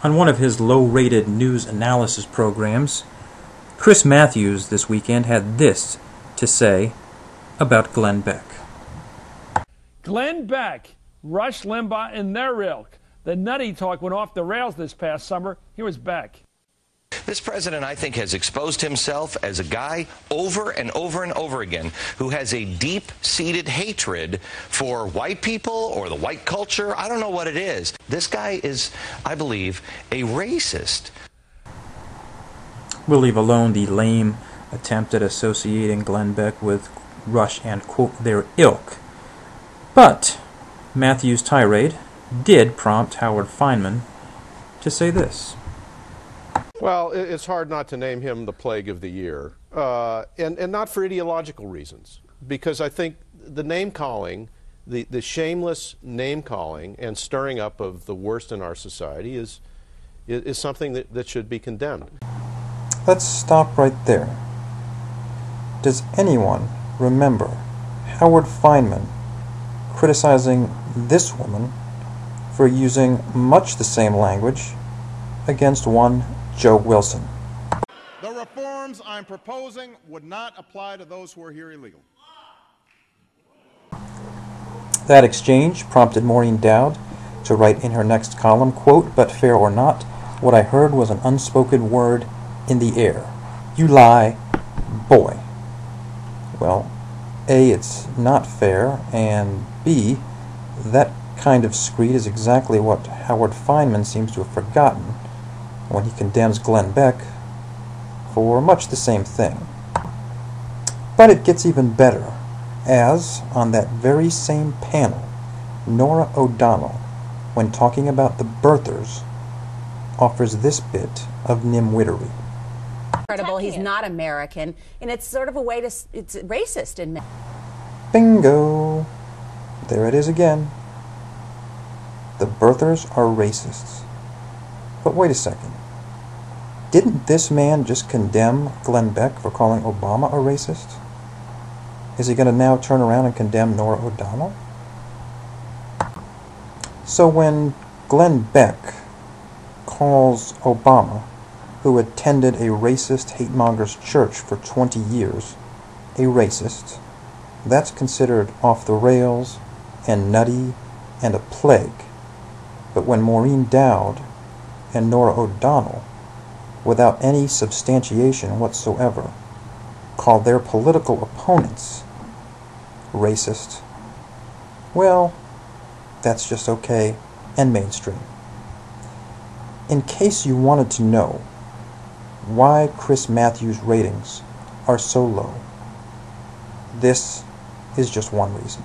On one of his low-rated news analysis programs, Chris Matthews this weekend had this to say about Glenn Beck. Glenn Beck, Rush Limbaugh, and their ilk. The nutty talk went off the rails this past summer. Here was Beck. This president, I think, has exposed himself as a guy over and over and over again who has a deep-seated hatred for white people or the white culture. I don't know what it is. This guy is, I believe, a racist. We'll leave alone the lame attempt at associating Glenn Beck with Rush and, quote, their ilk. But Matthews' tirade did prompt Howard Feynman to say this. Well, it's hard not to name him the plague of the year, and not for ideological reasons, because I think the name-calling, the shameless name-calling and stirring up of the worst in our society is something that should be condemned. Let's stop right there. Does anyone remember Howard Feynman criticizing this woman for using much the same language against one Joe Wilson? The reforms I'm proposing would not apply to those who are here illegally. That exchange prompted Maureen Dowd to write in her next column, quote, "But fair or not, what I heard was an unspoken word in the air. You lie, boy." Well, A, it's not fair, and B, that kind of screed is exactly what Howard Feynman seems to have forgotten when he condemns Glenn Beck for much the same thing. But it gets even better, as on that very same panel, Nora O'Donnell, when talking about the birthers, offers this bit of nimwittery. Incredible, he's not American, and it's sort of a way to, it's racist in Bingo! There it is again. The birthers are racists. But wait a second. Didn't this man just condemn Glenn Beck for calling Obama a racist? Is he going to now turn around and condemn Nora O'Donnell? So when Glenn Beck calls Obama, who attended a racist hate-monger's church for 20 years, a racist, that's considered off the rails and nutty and a plague. But when Maureen Dowd and Nora O'Donnell, without any substantiation whatsoever, call their political opponents racist, well, that's just okay and mainstream. In case you wanted to know why Chris Matthews' ratings are so low, this is just one reason.